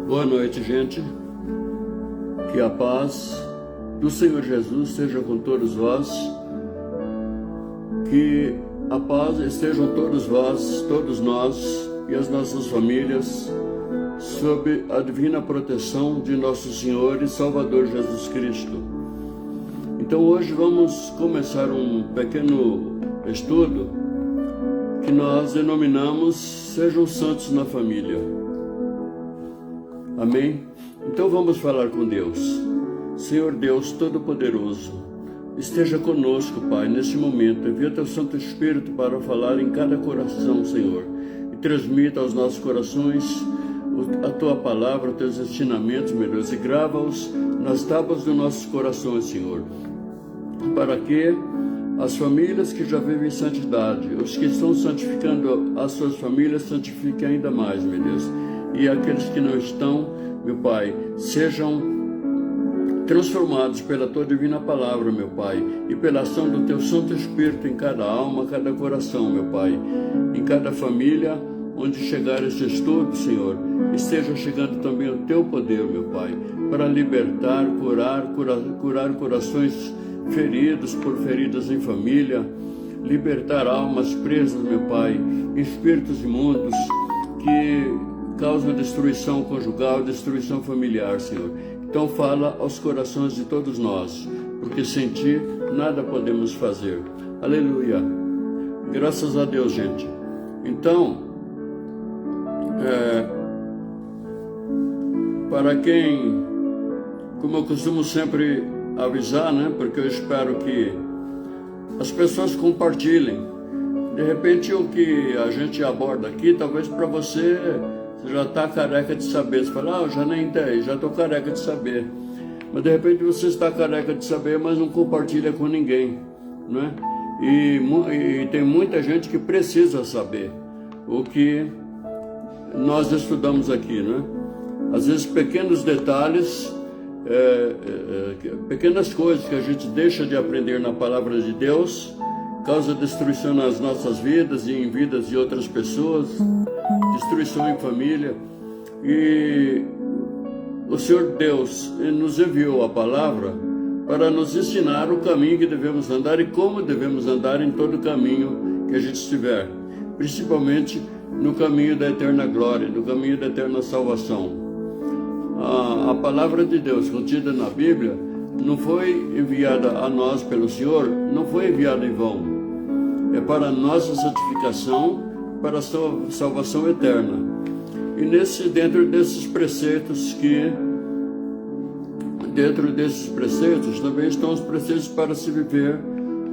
Boa noite, gente. Que a paz do Senhor Jesus esteja com todos vós. Que a paz estejam todos vós, todos nós e as nossas famílias, sob a divina proteção de nosso Senhor e Salvador Jesus Cristo. Então hoje vamos começar um pequeno estudo que nós denominamos Sejam Santos na Família. Amém? Então vamos falar com Deus. Senhor Deus Todo-Poderoso, esteja conosco, Pai, neste momento. Envia Teu Santo Espírito para falar em cada coração, Senhor, e transmita aos nossos corações a Tua palavra, os Teus ensinamentos, meu Deus, e grava-os nas tábuas dos nossos corações, Senhor, para que as famílias que já vivem em santidade, os que estão santificando as suas famílias, santifiquem ainda mais, meu Deus. E aqueles que não estão, meu Pai, sejam transformados pela Tua divina palavra, meu Pai, e pela ação do Teu Santo Espírito em cada alma, cada coração, meu Pai, em cada família onde chegar esse estudo, Senhor, esteja chegando também o Teu poder, meu Pai, para libertar, curar corações feridos por feridas em família, libertar almas presas, meu Pai, espíritos imundos que causam destruição conjugal, destruição familiar, Senhor. Então fala aos corações de todos nós, porque sem Ti nada podemos fazer. Aleluia. Graças a Deus, gente. Então, para quem, como eu costumo sempre avisar, né? Porque eu espero que as pessoas compartilhem. De repente o que a gente aborda aqui, talvez para você já está careca de saber. Você fala, eu já nem entendi, já estou careca de saber. Mas de repente você está careca de saber, mas não compartilha com ninguém, né? E tem muita gente que precisa saber o que nós estudamos aqui, né? Às vezes pequenos detalhes, pequenas coisas que a gente deixa de aprender na palavra de Deus, causa destruição nas nossas vidas e em vidas de outras pessoas, destruição em família. E o Senhor Deus nos enviou a palavra para nos ensinar o caminho que devemos andar e como devemos andar em todo o caminho que a gente estiver, principalmente no caminho da eterna glória, no caminho da eterna salvação. A palavra de Deus contida na Bíblia não foi enviada a nós pelo Senhor, não foi enviada em vão. É para a nossa santificação, para a salvação eterna. E dentro desses preceitos também estão os preceitos para se viver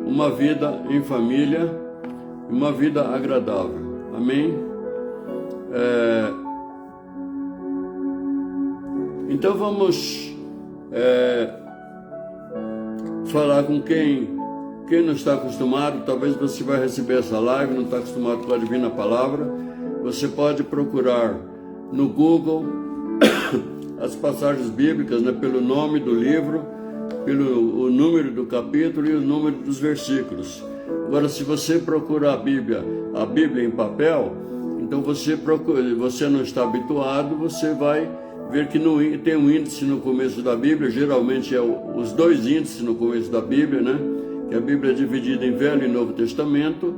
uma vida em família, uma vida agradável. Amém? Então vamos falar com quem não está acostumado. Talvez você vai receber essa live, não está acostumado com a divina palavra. Você pode procurar no Google as passagens bíblicas, né, pelo nome do livro, pelo o número do capítulo e o número dos versículos. Agora, se você procurar a Bíblia em papel, então você não está habituado, você vai ver que tem um índice no começo da Bíblia, geralmente os dois índices no começo da Bíblia, né? Que a Bíblia é dividida em Velho e Novo Testamento,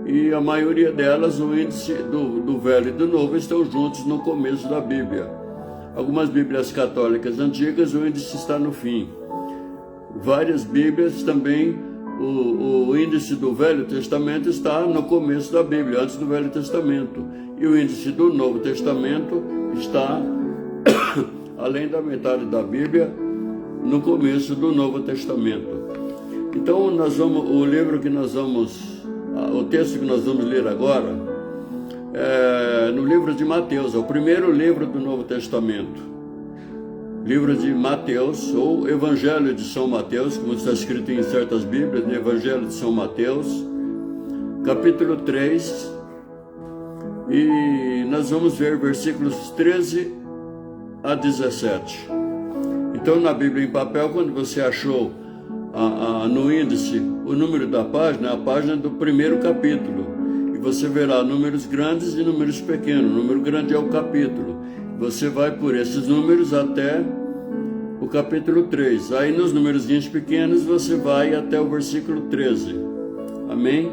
e a maioria delas, o índice do Velho e do Novo estão juntos no começo da Bíblia. Algumas Bíblias católicas antigas, o índice está no fim. Várias Bíblias também, o índice do Velho Testamento está no começo da Bíblia, antes do Velho Testamento. E o índice do Novo Testamento está além da metade da Bíblia, no começo do Novo Testamento. Então o texto que nós vamos ler agora é no livro de Mateus, é o primeiro livro do Novo Testamento. Livro de Mateus, ou Evangelho de São Mateus, como está escrito em certas Bíblias, no Evangelho de São Mateus, capítulo 3, e nós vamos ver versículos 13 a 17. Então, na Bíblia em papel, quando você achou no índice o número da página, a página do primeiro capítulo, e você verá números grandes e números pequenos. O número grande é o capítulo. Você vai por esses números até o capítulo 3. Aí nos numerozinhos pequenos você vai até o versículo 13. Amém?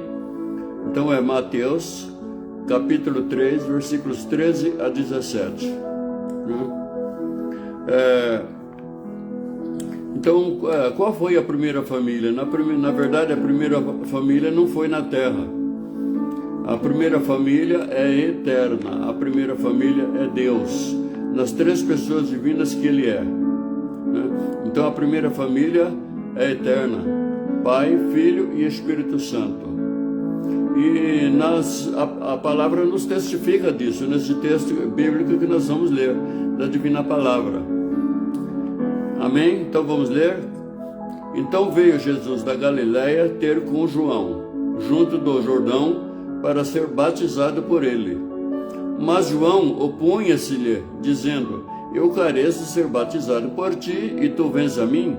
Então é Mateus, capítulo 3, versículos 13 a 17. Então, qual foi a primeira família? Na verdade, a primeira família não foi na terra. A primeira família é eterna. A primeira família é Deus, nas três pessoas divinas que Ele é. Então, a primeira família é eterna: Pai, Filho e Espírito Santo. E a palavra nos testifica disso, nesse texto bíblico que nós vamos ler, da Divina Palavra. Amém? Então vamos ler? Então veio Jesus da Galiléia ter com João, junto do Jordão, para ser batizado por ele. Mas João opunha-se-lhe, dizendo: Eu careço de ser batizado por ti, e tu vens a mim?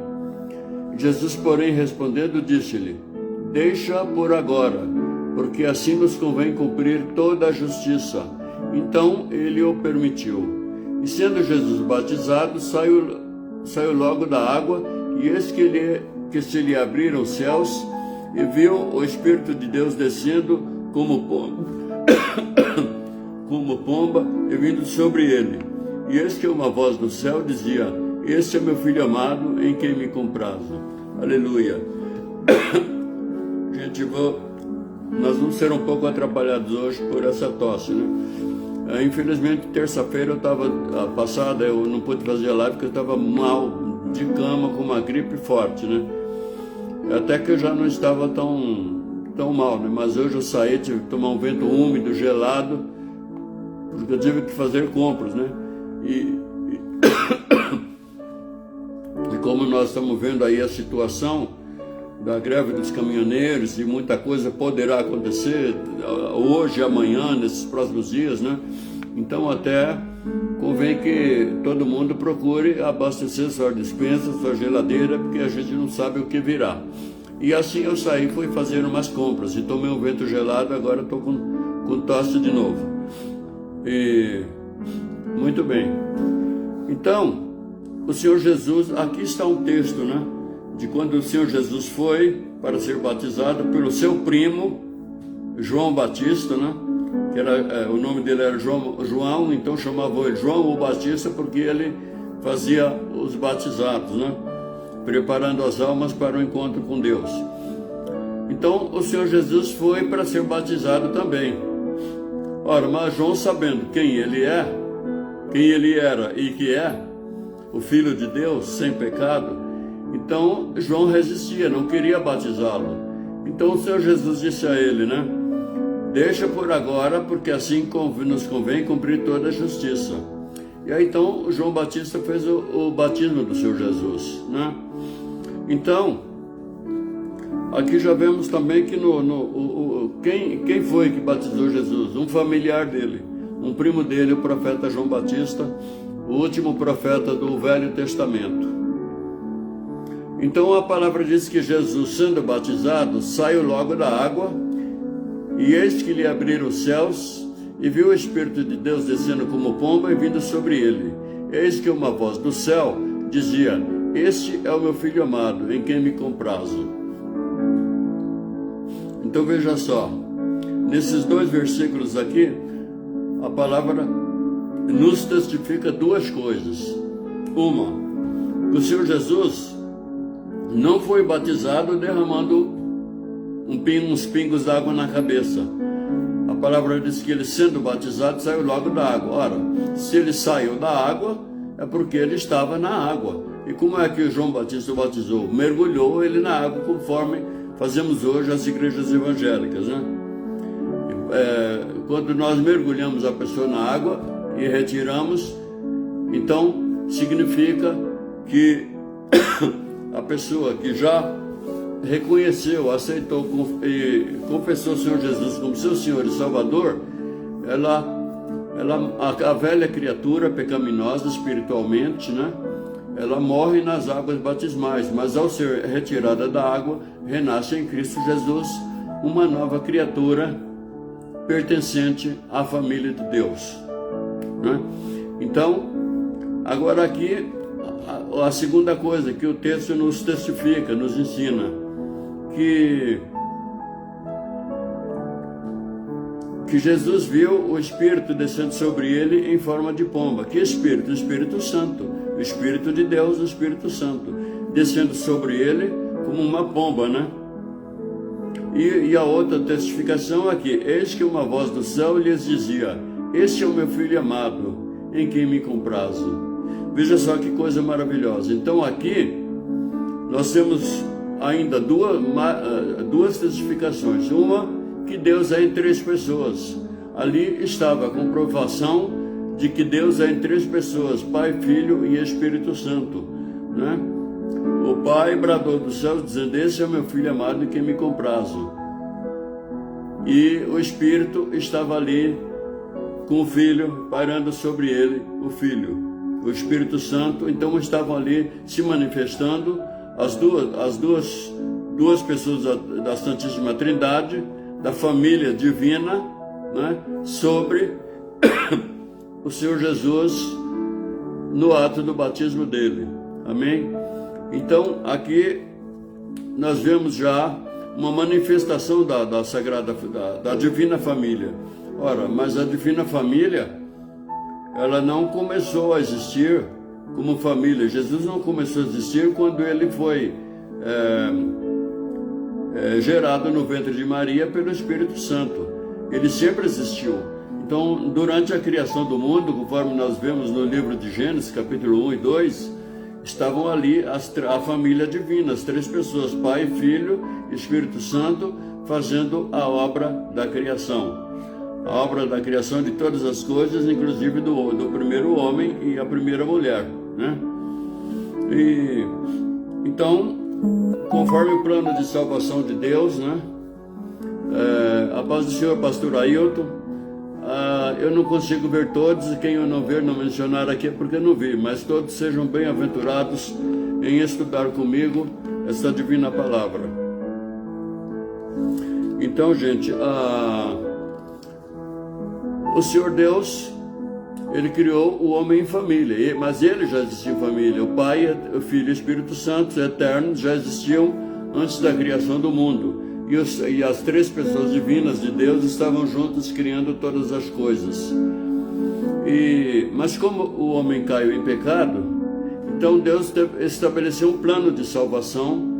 Jesus, porém, respondendo, disse-lhe: Deixa por agora, porque assim nos convém cumprir toda a justiça. Então ele o permitiu. E sendo Jesus batizado, saiu logo da água, e eis que se lhe abriram os céus, e viu o Espírito de Deus descendo como pomba, e vindo sobre ele. E eis que uma voz do céu dizia: Este é meu Filho amado, em quem me comprazo. Aleluia. Gente, nós vamos ser um pouco atrapalhados hoje por essa tosse, né? Infelizmente, terça-feira passada eu não pude fazer a live porque eu estava mal de cama, com uma gripe forte, né? Até que eu já não estava tão mal, né? Mas hoje eu saí, tive que tomar um vento úmido, gelado, porque eu tive que fazer compras, né? E como nós estamos vendo aí a situação da greve dos caminhoneiros, e muita coisa poderá acontecer hoje, amanhã, nesses próximos dias, né? Então até convém que todo mundo procure abastecer sua despensa, sua geladeira, porque a gente não sabe o que virá. E assim eu saí, fui fazer umas compras e tomei um vento gelado, agora estou com tosse de novo. E muito bem. Então, o Senhor Jesus, aqui está um texto, né? De quando o Senhor Jesus foi para ser batizado pelo seu primo, João Batista, né? Que era, o nome dele era João, então chamavam ele João o Batista, porque ele fazia os batizados, né? Preparando as almas para o encontro com Deus. Então o Senhor Jesus foi para ser batizado também. Ora, mas João, sabendo quem ele era e que é, o Filho de Deus, sem pecado, então João resistia, não queria batizá-lo. Então o Senhor Jesus disse a ele, né? Deixa por agora, porque assim nos convém cumprir toda a justiça. E aí então João Batista fez o batismo do Senhor Jesus, né? Então, aqui já vemos também que quem foi que batizou Jesus? Um familiar dele, um primo dele, o profeta João Batista, o último profeta do Velho Testamento. Então a palavra diz que Jesus, sendo batizado, saiu logo da água, e eis que lhe abriram os céus, e viu o Espírito de Deus descendo como pomba e vindo sobre ele. Eis que uma voz do céu dizia: Este é o meu Filho amado, em quem me comprazo. Então veja só, nesses dois versículos aqui, a palavra nos testifica duas coisas. Uma, o Senhor Jesus não foi batizado derramando uns pingos d'água na cabeça. A palavra diz que ele, sendo batizado, saiu logo da água. Ora, se ele saiu da água, é porque ele estava na água. E como é que João Batista o batizou? Mergulhou ele na água, conforme fazemos hoje as igrejas evangélicas, né? Quando nós mergulhamos a pessoa na água e retiramos, então significa que a pessoa que já reconheceu, aceitou e confessou o Senhor Jesus como seu Senhor e Salvador, a velha criatura pecaminosa espiritualmente, né? Ela morre nas águas batismais, mas ao ser retirada da água, renasce em Cristo Jesus uma nova criatura pertencente à família de Deus, né? Então, agora aqui, a segunda coisa que o texto nos testifica, nos ensina, que Jesus viu o Espírito descendo sobre ele em forma de pomba. Que Espírito? O Espírito Santo, o Espírito de Deus, o Espírito Santo, descendo sobre ele como uma pomba, né? E a outra testificação aqui: eis que uma voz do céu lhes dizia: este é o meu filho amado, em quem me comprazo. Veja só que coisa maravilhosa. Então aqui nós temos ainda duas testificações. Uma, que Deus é em três pessoas. Ali estava a comprovação de que Deus é em três pessoas: Pai, Filho e Espírito Santo, né? O Pai bradou do céu dizendo: esse é o meu filho amado em quem me comprazo. E o Espírito estava ali com o Filho, pairando sobre ele o Filho. O Espírito Santo, então, estavam ali se manifestando as duas pessoas da Santíssima Trindade, da família divina, né, sobre o Senhor Jesus no ato do batismo dele. Amém? Então, aqui nós vemos já uma manifestação da sagrada, da divina família. Ora, mas a divina família, ela não começou a existir como família. Jesus não começou a existir quando ele foi gerado no ventre de Maria pelo Espírito Santo. Ele sempre existiu. Então, durante a criação do mundo, conforme nós vemos no livro de Gênesis, capítulo 1 e 2, estavam ali a família divina, as três pessoas, Pai, Filho e Espírito Santo, fazendo a obra da criação. A obra da criação de todas as coisas, inclusive do primeiro homem e a primeira mulher, né? E então, conforme o plano de salvação de Deus, né? A paz do Senhor, pastor Ailton. Eu não consigo ver todos, e quem eu não ver, não mencionar aqui é porque eu não vi, mas todos sejam bem-aventurados em estudar comigo essa divina palavra. Então, gente, o Senhor Deus, Ele criou o homem em família, mas ele já existia em família. O Pai, o Filho e o Espírito Santo, eternos, já existiam antes da criação do mundo. E as três pessoas divinas de Deus estavam juntas criando todas as coisas. Mas como o homem caiu em pecado, então Deus estabeleceu um plano de salvação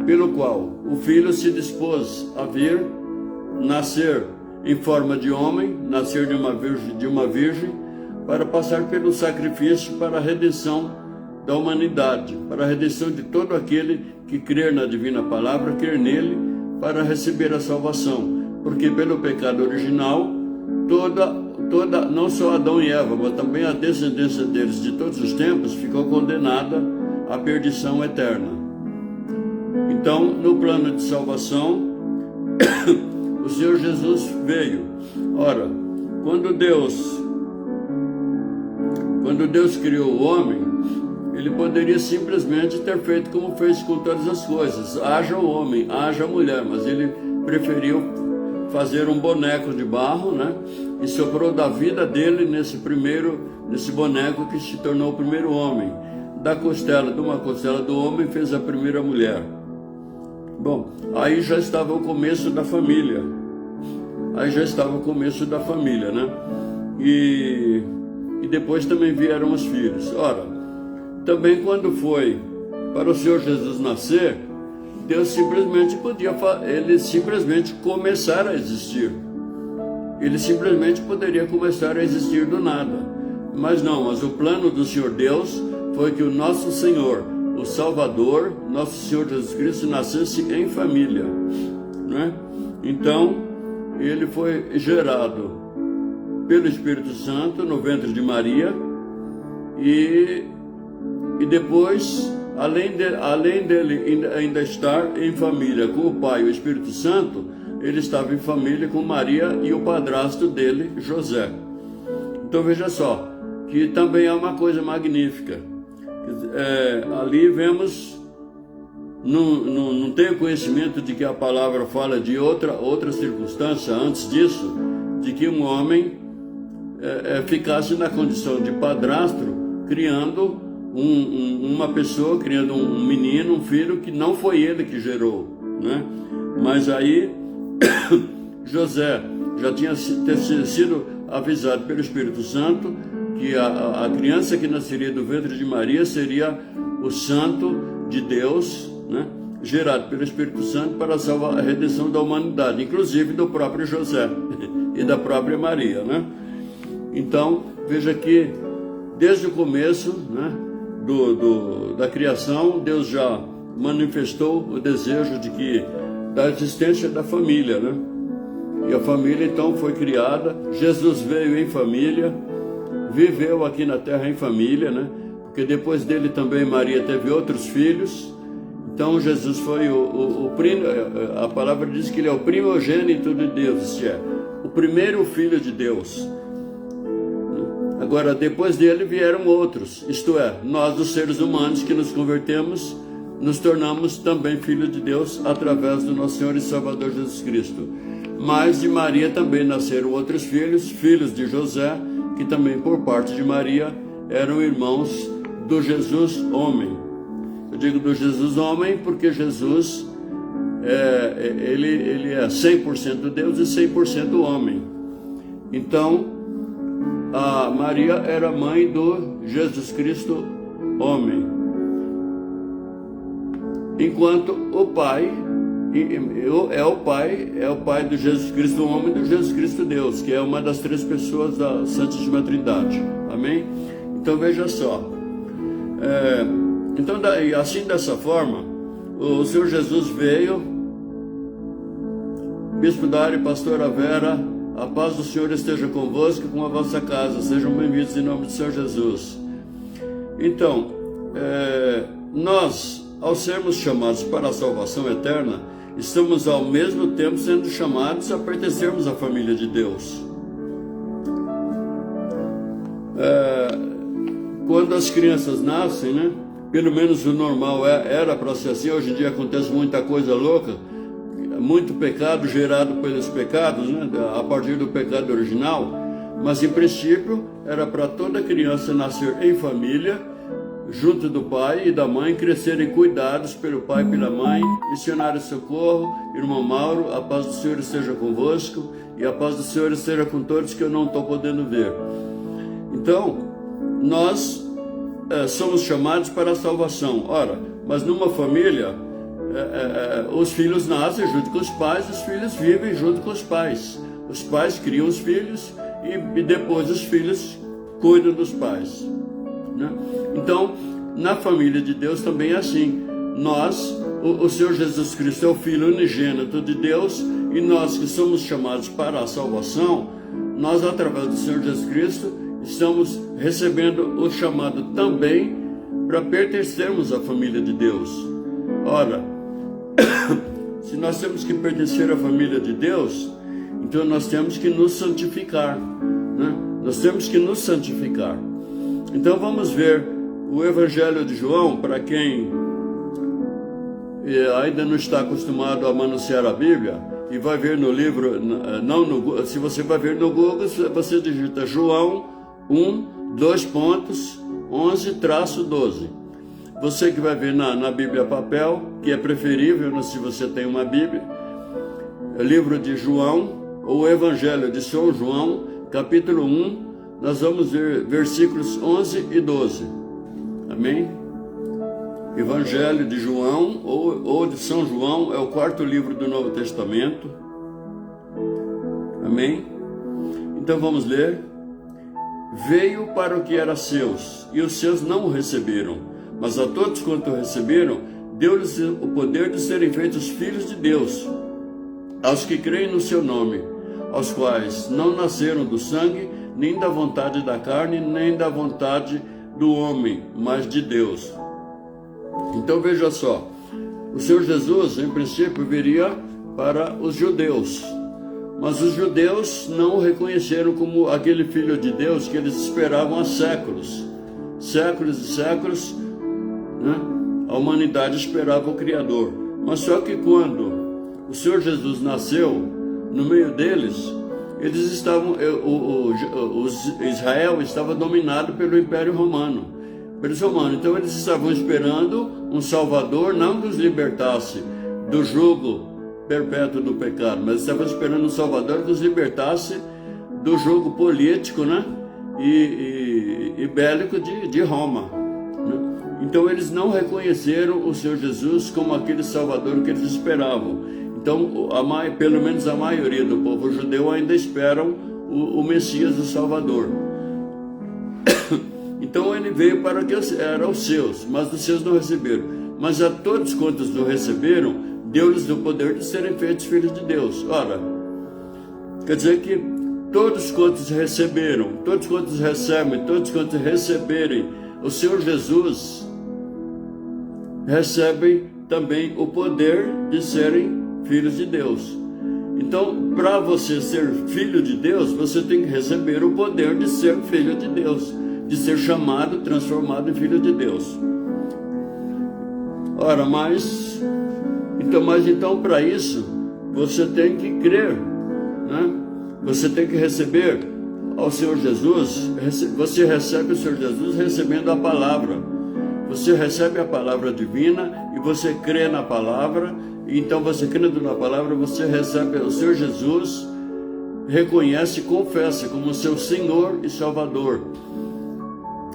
pelo qual o Filho se dispôs a vir, nascer em forma de homem, nascer de uma virgem, para passar pelo sacrifício para a redenção da humanidade, para a redenção de todo aquele que crer na divina palavra, crer nele, para receber a salvação. Porque pelo pecado original, não só Adão e Eva, mas também a descendência deles de todos os tempos ficou condenada à perdição eterna. Então, no plano de salvação, o Senhor Jesus veio. Ora, quando Deus criou o homem, Ele poderia simplesmente ter feito como fez com todas as coisas: haja o homem, haja a mulher, mas Ele preferiu fazer um boneco de barro, né? E soprou da vida dele nesse boneco que se tornou o primeiro homem. De uma costela do homem fez a primeira mulher. Bom, aí já estava o começo da família. Né? E depois também vieram os filhos. Ora, também quando foi para o Senhor Jesus nascer, Deus simplesmente começar a existir. Ele simplesmente poderia começar a existir do nada. Mas o plano do Senhor Deus foi que o nosso Senhor, o Salvador, nosso Senhor Jesus Cristo, nascesse em família, né? Então, ele foi gerado pelo Espírito Santo no ventre de Maria e depois, além dele ainda estar em família com o Pai e o Espírito Santo, ele estava em família com Maria e o padrasto dele, José. Então veja só, que também é uma coisa magnífica. Ali vemos, não tenho conhecimento de que a palavra fala de outra circunstância antes disso, de que um homem ficasse na condição de padrasto, criando uma pessoa, criando um menino, um filho que não foi ele que gerou, né? Mas aí José já tinha sido avisado pelo Espírito Santo que a criança que nasceria do ventre de Maria seria o Santo de Deus, né? Gerado pelo Espírito Santo para salvar a redenção da humanidade, inclusive do próprio José e da própria Maria, né? Então, veja que desde o começo, né, da criação, Deus já manifestou o desejo da existência da família, né? E a família então foi criada. Jesus veio em família, viveu aqui na terra em família, né? Porque depois dele também Maria teve outros filhos. Então Jesus foi a palavra diz que ele é o primogênito de Deus, isto é, o primeiro filho de Deus. Agora, depois dele vieram outros, isto é, nós, os seres humanos que nos convertemos, nos tornamos também filhos de Deus através do nosso Senhor e Salvador Jesus Cristo. Mas de Maria também nasceram outros filhos, filhos de José, que também por parte de Maria eram irmãos do Jesus homem. Eu digo do Jesus homem porque Jesus ele é 100% Deus e 100% homem. Então, a Maria era mãe do Jesus Cristo homem, enquanto o pai é o pai do Jesus Cristo homem e do Jesus Cristo Deus, que é uma das três pessoas da Santíssima Trindade. Amém? Então veja só, então assim, dessa forma, o Senhor Jesus veio. Bispo Dário, pastora Vera, a paz do Senhor esteja convosco e com a vossa casa. Sejam bem-vindos em nome do Senhor Jesus. Então, nós, ao sermos chamados para a salvação eterna, estamos ao mesmo tempo sendo chamados a pertencermos à família de Deus. Quando as crianças nascem, né? Pelo menos o normal era para ser assim. Hoje em dia acontece muita coisa louca, muito pecado gerado pelos pecados, né? A partir do pecado original. Mas em princípio era para toda criança nascer em família, junto do pai e da mãe, crescerem cuidados pelo pai e pela mãe. Missionário Socorro, irmão Mauro, a paz do Senhor esteja convosco e a paz do Senhor esteja com todos que eu não estou podendo ver. Então, nós somos chamados para a salvação. Ora, mas numa família, os filhos nascem junto com os pais, os filhos vivem junto com os pais. Os pais criam os filhos e depois os filhos cuidam dos pais, né? Então, na família de Deus também é assim. Nós, o Senhor Jesus Cristo é o Filho unigênito de Deus, e nós que somos chamados para a salvação, nós, através do Senhor Jesus Cristo, estamos recebendo o chamado também para pertencermos à família de Deus. Ora, se nós temos que pertencer à família de Deus, então nós temos que nos santificar, né? Nós temos que nos santificar. Então vamos ver o Evangelho de João, para quem ainda não está acostumado a manusear a Bíblia, e vai ver no livro, se você vai ver no Google, você digita João 1:11-12. Você que vai ver na Bíblia papel, que é preferível, se você tem uma Bíblia, livro de João, ou Evangelho de São João, capítulo 1, nós vamos ver versículos 11 e 12. Amém? Evangelho de João, ou de São João, é o quarto livro do Novo Testamento. Amém? Então vamos ler. Veio para o que era seus, e os seus não o receberam, mas a todos quanto o receberam, deu-lhes o poder de serem feitos filhos de Deus, aos que creem no seu nome, aos quais não nasceram do sangue, nem da vontade da carne, nem da vontade do homem, mas de Deus. Então veja só, o Senhor Jesus, em princípio, viria para os judeus, mas os judeus não o reconheceram como aquele Filho de Deus que eles esperavam há séculos e séculos, né? A humanidade esperava o Criador. Mas só que quando o Senhor Jesus nasceu no meio deles, eles estavam, Israel estava dominado pelo Império Romano, então eles estavam esperando um Salvador, não que os libertasse do jugo perpétuo do pecado, mas estavam esperando um Salvador que os libertasse do jugo político, né? e bélico de Roma, né? Então eles não reconheceram o Senhor Jesus como aquele Salvador que eles esperavam. Então, pelo menos a maioria do povo judeu ainda esperam o Messias, o Salvador. Então ele veio para que eram os seus, mas os seus não receberam. Mas a todos quantos não receberam, deu-lhes o poder de serem feitos filhos de Deus. Ora, quer dizer que todos quantos receberam, todos quantos recebem, todos quantos receberem o Senhor Jesus, recebem também o poder de serem filhos de Deus. Então, para você ser filho de Deus, você tem que receber o poder de ser filho de Deus, de ser chamado, transformado em filho de Deus. Ora, mas então para isso, você tem que crer, né? Você tem que receber ao Senhor Jesus. Você recebe o Senhor Jesus recebendo a palavra. Você recebe a palavra divina e você crê na palavra. Então você crendo na palavra, você recebe o Senhor Jesus, reconhece e confessa como seu Senhor e Salvador,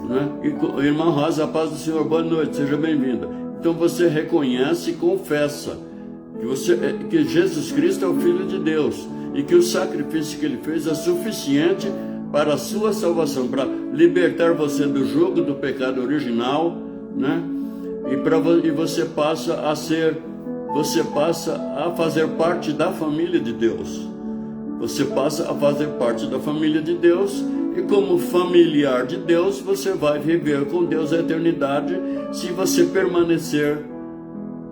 né? Irmã Rosa, a paz do Senhor, boa noite, seja bem-vinda. Então você reconhece e confessa que Jesus Cristo é o Filho de Deus e que o sacrifício que Ele fez é suficiente para a sua salvação, para libertar você do jugo do pecado original, né? E você passa a fazer parte da família de Deus. Você passa a fazer parte da família de Deus e como familiar de Deus, você vai viver com Deus a eternidade se você permanecer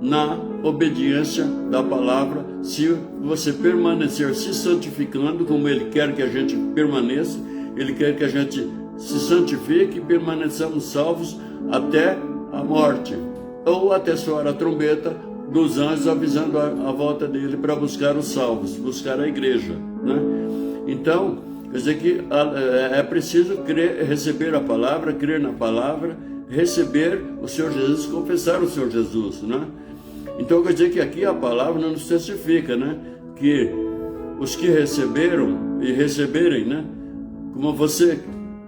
na obediência da palavra, se você permanecer se santificando como Ele quer que a gente permaneça. Ele quer que a gente se santifique e permaneçamos salvos até a morte, ou até soar a trombeta dos anjos avisando a volta dele para buscar os salvos, buscar a igreja, né? Então, quer dizer que é preciso receber a palavra, crer na palavra, receber o Senhor Jesus, confessar o Senhor Jesus, né? Então, quer dizer que aqui a palavra não nos testifica, né? Que os que receberam e receberem, né? Como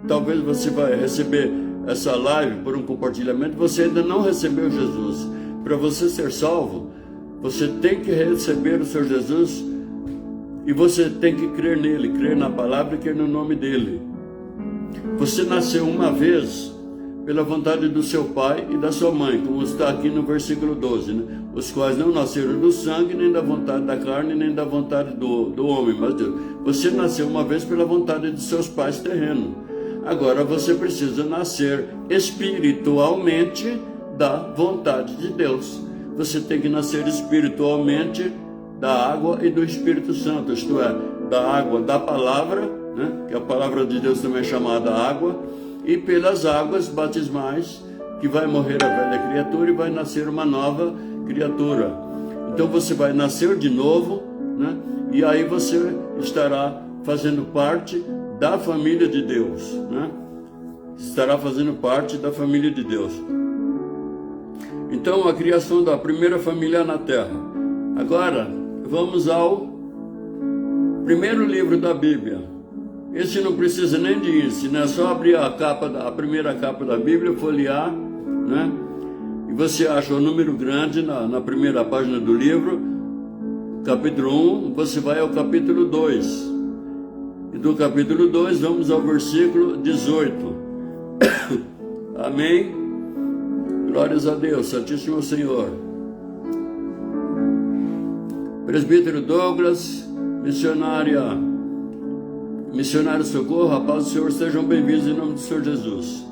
talvez você vai receber essa live por um compartilhamento, você ainda não recebeu Jesus. Para você ser salvo, você tem que receber o Senhor Jesus e você tem que crer nele, crer na palavra e crer no nome dele. Você nasceu uma vez pela vontade do seu pai e da sua mãe, como está aqui no versículo 12, né? Os quais não nasceram do sangue, nem da vontade da carne, nem da vontade do homem, mas Deus. Você nasceu uma vez pela vontade de seus pais terrenos. Agora você precisa nascer espiritualmente da vontade de Deus. Você tem que nascer espiritualmente da água e do Espírito Santo, isto é, da água da palavra, né? Que a palavra de Deus também é chamada água, e pelas águas batismais, que vai morrer a velha criatura e vai nascer uma nova criatura. Então você vai nascer de novo, né? E aí você estará fazendo parte da família de Deus, né? Estará fazendo parte da família de Deus. Então, a criação da primeira família na Terra. Agora, vamos ao primeiro livro da Bíblia. Esse não precisa nem de índice, né? É só abrir a primeira capa da Bíblia, folhear, né? E você acha o número grande na primeira página do livro, capítulo 1, você vai ao capítulo 2. E do capítulo 2, vamos ao versículo 18. Amém? Glórias a Deus, Santíssimo Senhor. Presbítero Douglas, missionário Socorro, a paz do Senhor, sejam bem-vindos em nome do Senhor Jesus.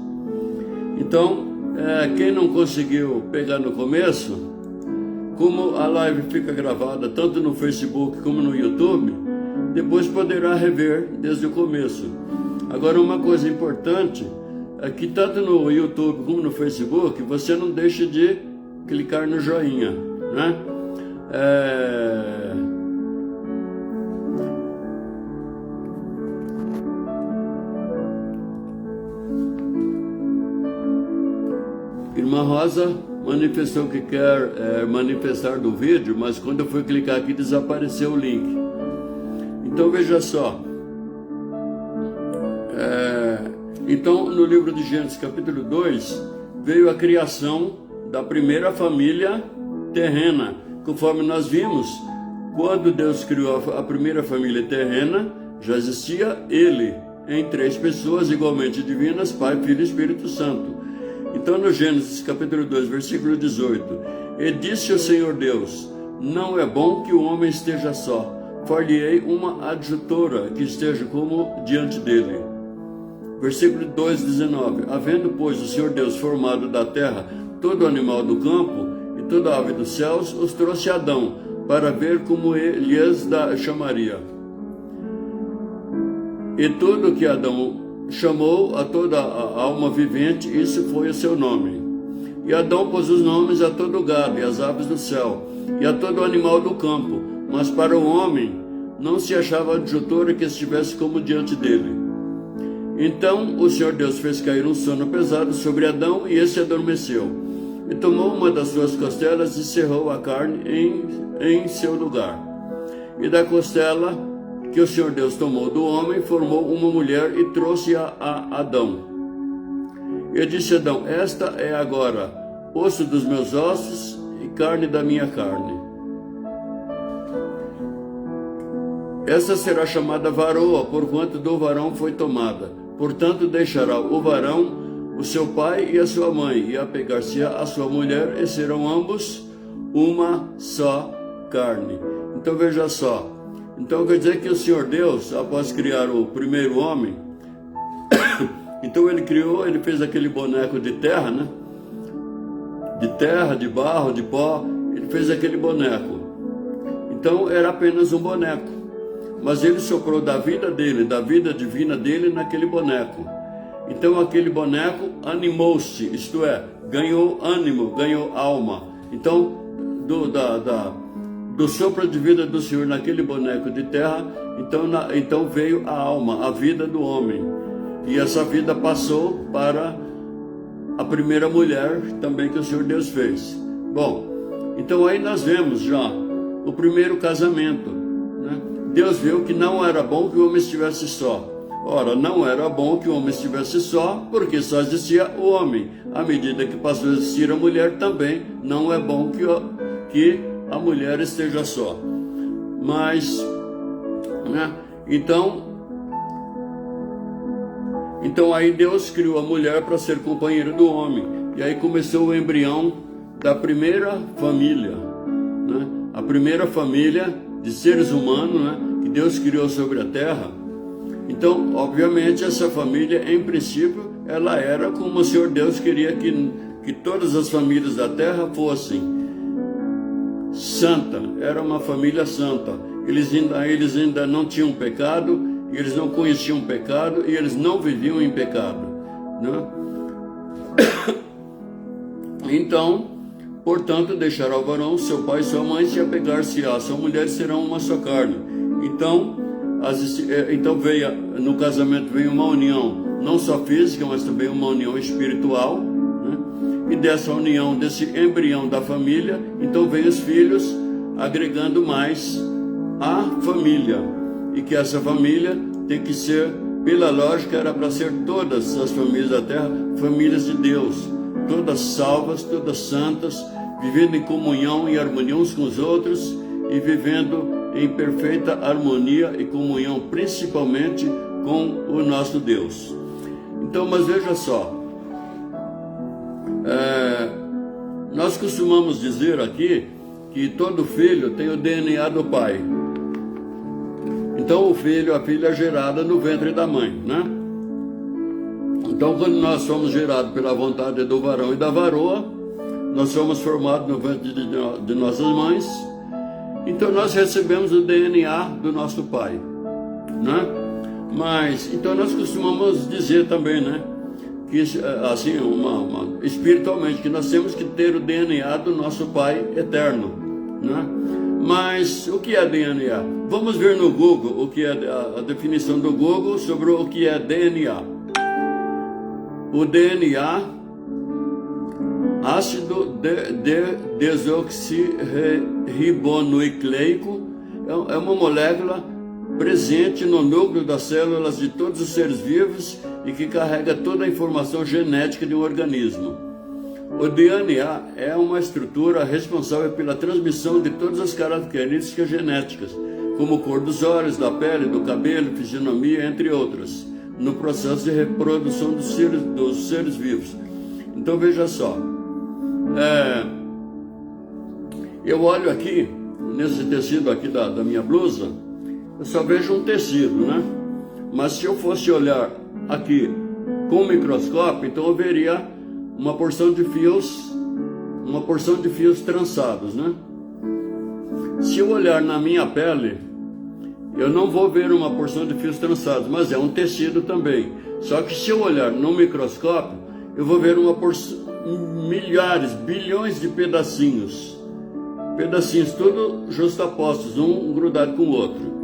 Então, quem não conseguiu pegar no começo, como a live fica gravada tanto no Facebook como no YouTube, depois poderá rever desde o começo. Agora, uma coisa importante é que tanto no YouTube como no Facebook, você não deixe de clicar no joinha, né? Irmã Rosa manifestou que quer manifestar do vídeo, mas quando eu fui clicar aqui desapareceu o link. Então veja só. Então no livro de Gênesis capítulo 2 veio a criação da primeira família terrena. Conforme nós vimos, quando Deus criou a primeira família terrena, já existia Ele em 3 pessoas igualmente divinas, Pai, Filho e Espírito Santo. Então no Gênesis capítulo 2, versículo 18, e disse o Senhor Deus, não é bom que o homem esteja só, far-lhe-ei uma adjutora que esteja como diante dele. Versículo 2, 19, havendo pois o Senhor Deus formado da terra todo animal do campo e toda ave dos céus, os trouxe a Adão, para ver como ele lhes chamaria. E tudo que Adão chamou a toda a alma vivente, isso foi o seu nome. E Adão pôs os nomes a todo o gado e as aves do céu, e a todo animal do campo, mas para o homem não se achava adjutora que estivesse como diante dele. Então o Senhor Deus fez cair um sono pesado sobre Adão, e esse adormeceu. E tomou uma das suas costelas e cerrou a carne em seu lugar. E da costela que o Senhor Deus tomou do homem, formou uma mulher e trouxe-a a Adão. E disse Adão, esta é agora osso dos meus ossos e carne da minha carne. Esta será chamada varoa, porquanto do varão foi tomada. Portanto deixará o varão o seu pai e a sua mãe, e apegar-se-á a sua mulher, e serão ambos uma só carne. Então veja só. Então quer dizer que o Senhor Deus, após criar o primeiro homem, então ele fez aquele boneco de terra, né? De terra, de barro, de pó, ele fez aquele boneco. Então era apenas um boneco, mas ele soprou da vida dele, da vida divina dele naquele boneco. Então aquele boneco animou-se, isto é, ganhou ânimo, ganhou alma. Então do sopro de vida do Senhor naquele boneco de terra, então veio a alma, a vida do homem. E essa vida passou para a primeira mulher também que o Senhor Deus fez. Bom, então aí nós vemos já o primeiro casamento, né? Deus viu que não era bom que o homem estivesse só. Ora, não era bom que o homem estivesse só, porque só existia o homem. À medida que passou a existir a mulher também, não é bom que a mulher esteja só. Mas, né? Então aí Deus criou a mulher para ser companheira do homem. E aí começou o embrião da primeira família, né? A primeira família de seres humanos, né? Que Deus criou sobre a terra. Então, obviamente, essa família, em princípio, ela era como o Senhor Deus queria que todas as famílias da terra fossem santa, era uma família santa. Eles ainda não tinham pecado, eles não conheciam pecado e eles não viviam em pecado, né? Então, portanto, deixará o varão, seu pai e sua mãe, se apegar-se a sua mulher, serão uma só carne. Então no casamento veio uma união, não só física, mas também uma união espiritual, né? E dessa união, desse embrião da família, então vem os filhos, agregando mais a família. E que essa família tem que ser, pela lógica, era para ser todas as famílias da terra, famílias de Deus, todas salvas, todas santas, vivendo em comunhão e harmonia uns com os outros, e vivendo em perfeita harmonia e comunhão, principalmente com o nosso Deus. Então, mas veja só, nós costumamos dizer aqui que todo filho tem o DNA do pai. Então o filho, a filha é gerada no ventre da mãe, né? Então quando nós somos gerados pela vontade do varão e da varoa, nós somos formados no ventre de nossas mães. Então nós recebemos o DNA do nosso pai, né? Mas, então nós costumamos dizer também, né? Que assim, espiritualmente, que nós temos que ter o DNA do nosso pai eterno, né? Mas o que é DNA? Vamos ver no Google o que é a definição do Google sobre o que é DNA. O DNA, ácido desoxirribonucleico é uma molécula presente no núcleo das células de todos os seres vivos e que carrega toda a informação genética de um organismo. O DNA é uma estrutura responsável pela transmissão de todas as características genéticas, como cor dos olhos, da pele, do cabelo, fisionomia, entre outras, no processo de reprodução dos seres vivos. Então veja só, eu olho aqui, nesse tecido aqui da minha blusa, eu só vejo um tecido, né? Mas se eu fosse olhar aqui com o microscópio, então eu veria uma porção de fios trançados, né? Se eu olhar na minha pele, eu não vou ver uma porção de fios trançados, mas é um tecido também. Só que se eu olhar no microscópio, eu vou ver uma porção, milhares, bilhões de pedacinhos, todos justapostos, um grudado com o outro.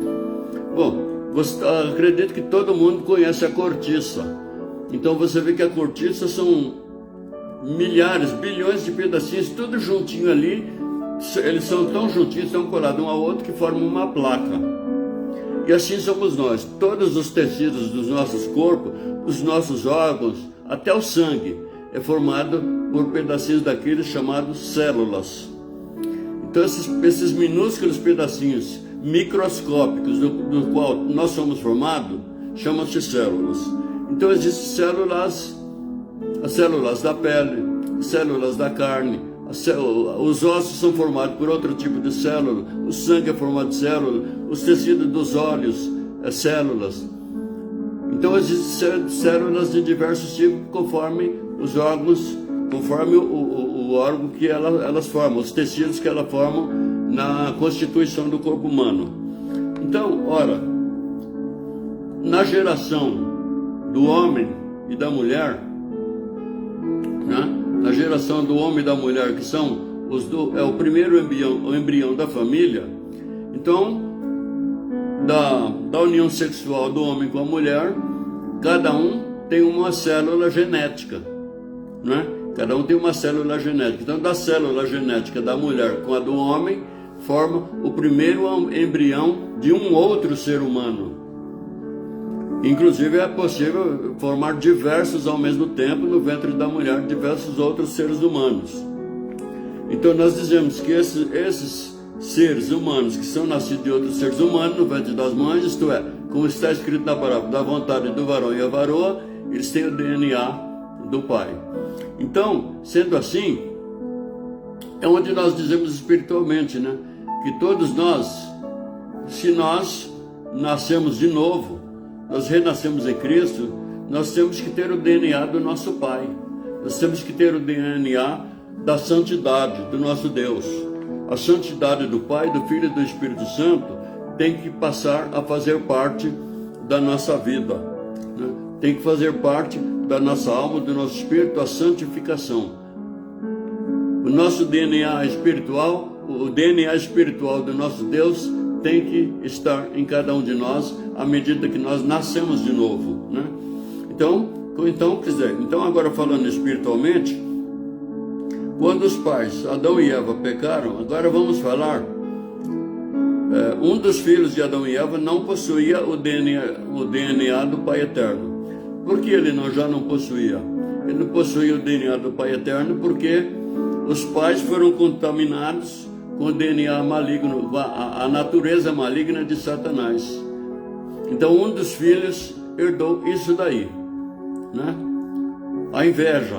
Bom, acredito que todo mundo conhece a cortiça. Então você vê que a cortiça são milhares, bilhões de pedacinhos, tudo juntinho ali. Eles são tão juntinhos, tão colados um ao outro, que formam uma placa. E assim somos nós. Todos os tecidos dos nossos corpos, os nossos órgãos, até o sangue, é formado por pedacinhos daqueles chamados células. Então esses minúsculos pedacinhos microscópicos do qual nós somos formados, chamam-se células. Então existem células, as células da pele, as células da carne, os ossos são formados por outro tipo de célula, o sangue é formado de célula, os tecidos dos olhos, células. Então existem células de diversos tipos conforme os órgãos, conforme o órgão que elas formam, os tecidos que elas formam na constituição do corpo humano. Então, ora, na geração do homem e da mulher, né? Na geração do homem e da mulher, que são é o primeiro embrião da família, então, da união sexual do homem com a mulher, cada um tem uma célula genética, né? Cada um tem uma célula genética. Então, da célula genética da mulher com a do homem, forma o primeiro embrião de um outro ser humano. Inclusive é possível formar diversos ao mesmo tempo no ventre da mulher, diversos outros seres humanos. Então nós dizemos que esses seres humanos que são nascidos de outros seres humanos no ventre das mães, isto é, como está escrito na parábola, da vontade do varão e a varoa, eles têm o DNA do pai. Então, sendo assim, é onde nós dizemos espiritualmente, né, que todos nós, se nós nascemos de novo, nós renascemos em Cristo, nós temos que ter o DNA do nosso Pai. Nós temos que ter o DNA da santidade do nosso Deus. A santidade do Pai, do Filho e do Espírito Santo tem que passar a fazer parte da nossa vida, né? Tem que fazer parte da nossa alma, do nosso espírito, a santificação. O nosso DNA espiritual, o DNA espiritual do nosso Deus tem que estar em cada um de nós à medida que nós nascemos de novo, né? Então agora falando espiritualmente, quando os pais Adão e Eva pecaram, agora vamos falar, um dos filhos de Adão e Eva não possuía o DNA do Pai Eterno. Por que ele já não possuía? Ele não possuía o DNA do Pai Eterno porque os pais foram contaminados com o DNA maligno, a natureza maligna de Satanás. Então um dos filhos herdou isso daí, né? A inveja,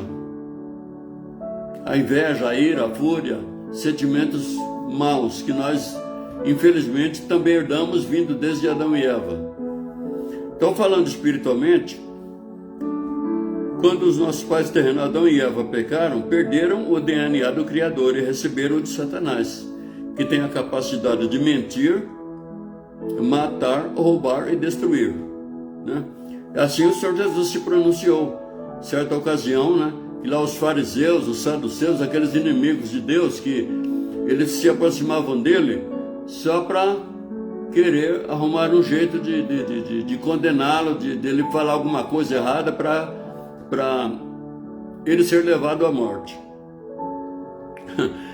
a ira, a fúria, sentimentos maus que nós infelizmente também herdamos vindo desde Adão e Eva. Então, falando espiritualmente, quando os nossos pais terrenos Adão e Eva pecaram, perderam o DNA do Criador e receberam o de Satanás, que tem a capacidade de mentir, matar, roubar e destruir, né? Assim o Senhor Jesus se pronunciou, certa ocasião, né? E lá os fariseus, os saduceus, aqueles inimigos de Deus, que eles se aproximavam dele só para querer arrumar um jeito de condená-lo, de ele falar alguma coisa errada para ele ser levado à morte.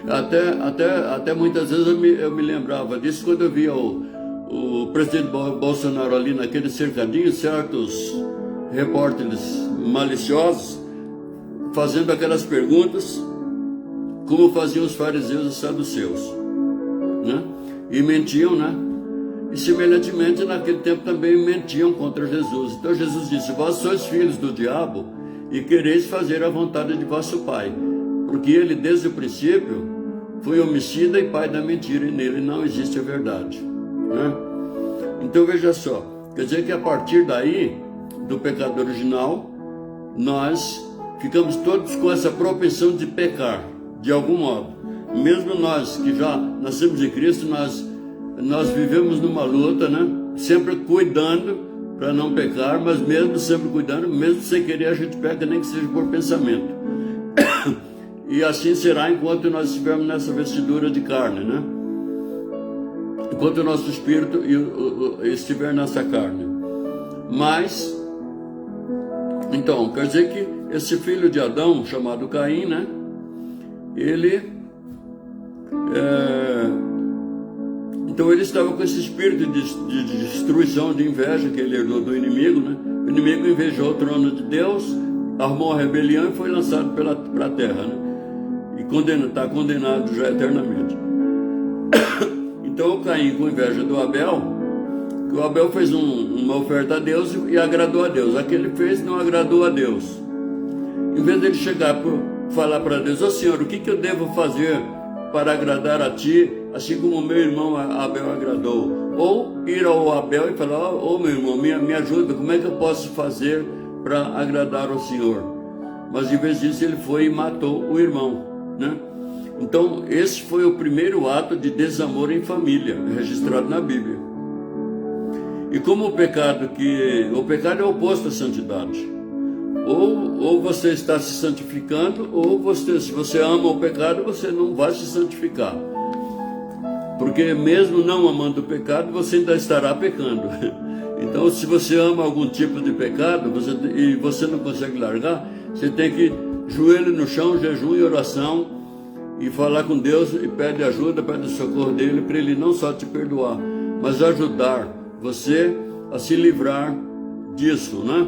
Até muitas vezes eu me lembrava disso quando eu via o presidente Bolsonaro ali naquele cercadinho, certos repórteres maliciosos fazendo aquelas perguntas como faziam os fariseus e saduceus, né? E mentiam, né? E semelhantemente naquele tempo também mentiam contra Jesus. Então Jesus disse: vós sois filhos do diabo e quereis fazer a vontade de vosso pai, porque ele desde o princípio foi homicida e pai da mentira, e nele não existe a verdade, né? Então veja só, quer dizer que a partir daí, do pecado original, nós ficamos todos com essa propensão de pecar, de algum modo. Mesmo nós que já nascemos de Cristo, nós vivemos numa luta, né? Sempre cuidando para não pecar, mas mesmo sempre cuidando, mesmo sem querer, a gente peca, nem que seja por pensamento. E assim será enquanto nós estivermos nessa vestidura de carne, né? Enquanto o nosso espírito estiver nessa carne. Mas, então, quer dizer que esse filho de Adão, chamado Caim, né? Então ele estava com esse espírito de destruição, de inveja que ele herdou do inimigo, né? O inimigo invejou o trono de Deus, armou a rebelião e foi lançado para a terra, né? E está condenado já eternamente. Então o Caim, com inveja do Abel, que o Abel fez uma oferta a Deus e agradou a Deus. A que ele fez não agradou a Deus. Em vez dele chegar para falar para Deus: ó Senhor, o que eu devo fazer para agradar a Ti, assim como o meu irmão Abel agradou? Ou ir ao Abel e falar: ô meu irmão, me ajuda, como é que eu posso fazer para agradar ao Senhor? Mas em vez disso ele foi e matou o irmão, né? Então esse foi o primeiro ato de desamor em família, registrado na Bíblia. E como o pecado é oposto à santidade. Ou você está se santificando, ou se você ama o pecado, você não vai se santificar. Porque mesmo não amando o pecado, você ainda estará pecando. Então, se você ama algum tipo de pecado e você não consegue largar, você tem que joelho no chão, jejum e oração, e falar com Deus e pede ajuda, pede o socorro dele, para ele não só te perdoar, mas ajudar você a se livrar disso, né?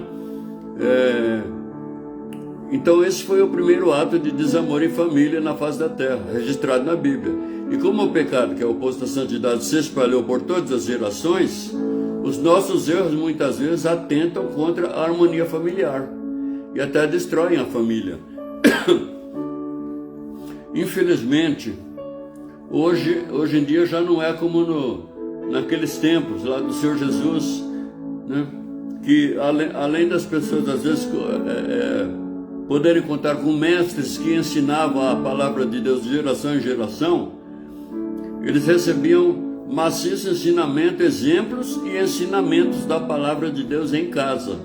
Então esse foi o primeiro ato de desamor em família na face da terra, registrado na Bíblia. E como o pecado, que é oposto à santidade, se espalhou por todas as gerações, os nossos erros muitas vezes atentam contra a harmonia familiar e até destroem a família. Infelizmente, hoje em dia já não é como naqueles tempos lá do Senhor Jesus, né? Que além das pessoas às vezes poderem contar com mestres que ensinavam a palavra de Deus de geração em geração, eles recebiam maciço ensinamento, exemplos e ensinamentos da palavra de Deus em casa,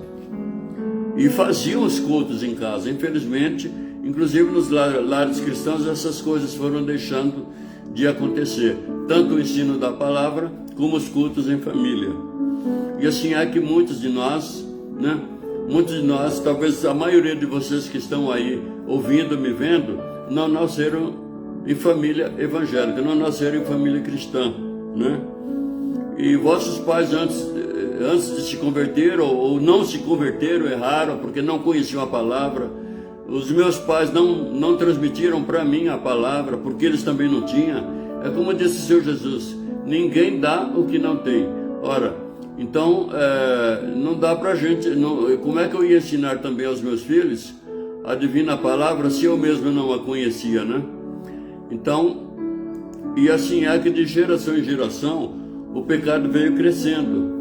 e faziam os cultos em casa. Infelizmente, inclusive nos lares cristãos, essas coisas foram deixando de acontecer, tanto o ensino da palavra como os cultos em família. E assim é que muitos de nós, né? Muitos de nós, talvez a maioria de vocês que estão aí ouvindo, me vendo, não nasceram em família evangélica, não nasceram em família cristã, né? E vossos pais antes de se converter ou não se converteram, erraram porque não conheciam a palavra. Os meus pais não transmitiram para mim a palavra porque eles também não tinham. É como disse o Senhor Jesus: ninguém dá o que não tem. Ora, então não dá para a gente, como é que eu ia ensinar também aos meus filhos a divina palavra se eu mesmo não a conhecia, né? Então, e assim é que de geração em geração o pecado veio crescendo.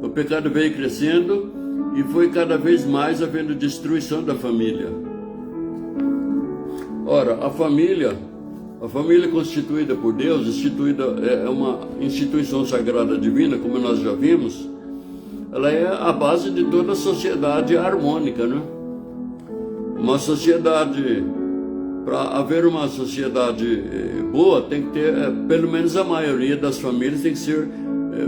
O pecado veio crescendo e foi cada vez mais havendo destruição da família. Ora, a família constituída por Deus, é uma instituição sagrada divina, como nós já vimos. Ela é a base de toda a sociedade harmônica, né? Uma sociedade, para haver uma sociedade boa, tem que ter, pelo menos a maioria das famílias tem que ser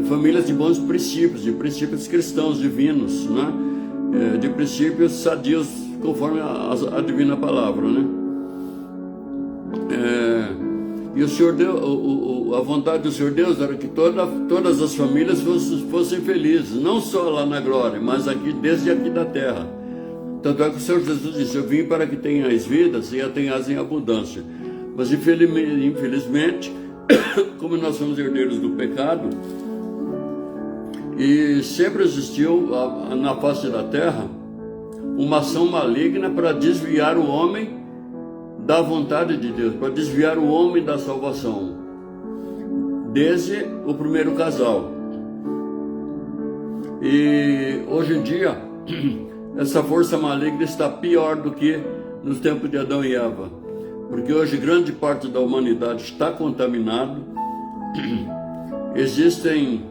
famílias de bons princípios, de princípios cristãos divinos, né? De princípios sadios, conforme a divina palavra, né? E o Senhor Deus, a vontade do Senhor Deus era que todas as famílias fossem felizes, não só lá na glória, mas desde aqui da terra. Tanto é que o Senhor Jesus disse: eu vim para que tenhais vidas e a tenhas em abundância. Mas infelizmente, como nós somos herdeiros do pecado, e sempre existiu na face da terra uma ação maligna para desviar o homem da vontade de Deus, para desviar o homem da salvação, desde o primeiro casal. E hoje em dia, essa força maligna está pior do que nos tempos de Adão e Eva, porque hoje grande parte da humanidade está contaminada. Existem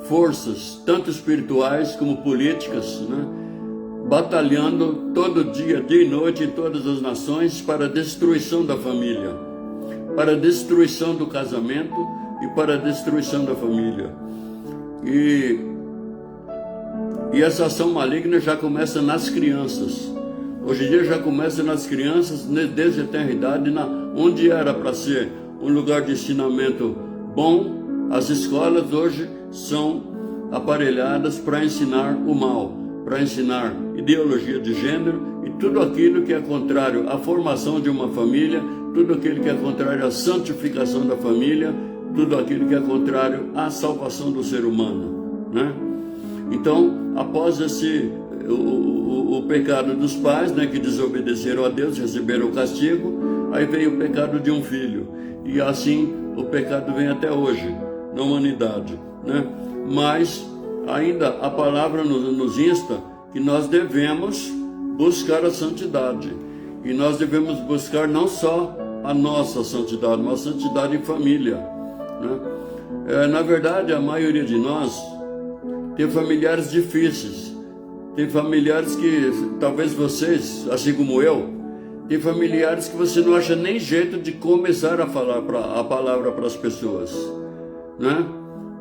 forças, tanto espirituais como políticas, né, batalhando todo dia e noite em todas as nações para a destruição da família, para a destruição do casamento e para a destruição da família. E essa ação maligna já começa nas crianças. Hoje em dia já começa nas crianças, desde a eternidade, onde era para ser um lugar de ensinamento bom. As escolas hoje são aparelhadas para ensinar o mal, para ensinar ideologia de gênero e tudo aquilo que é contrário à formação de uma família, tudo aquilo que é contrário à santificação da família, tudo aquilo que é contrário à salvação do ser humano, né? Então, após o pecado dos pais, né, que desobedeceram a Deus, receberam o castigo, aí veio o pecado de um filho, e assim o pecado vem até hoje na humanidade, né? Mas ainda a palavra nos insta que nós devemos buscar a santidade, e nós devemos buscar não só a nossa santidade, mas a santidade em família, né? Na verdade, a maioria de nós tem familiares difíceis, tem familiares que, talvez vocês, assim como eu, tem familiares que você não acha nem jeito de começar a falar a palavra para as pessoas, né?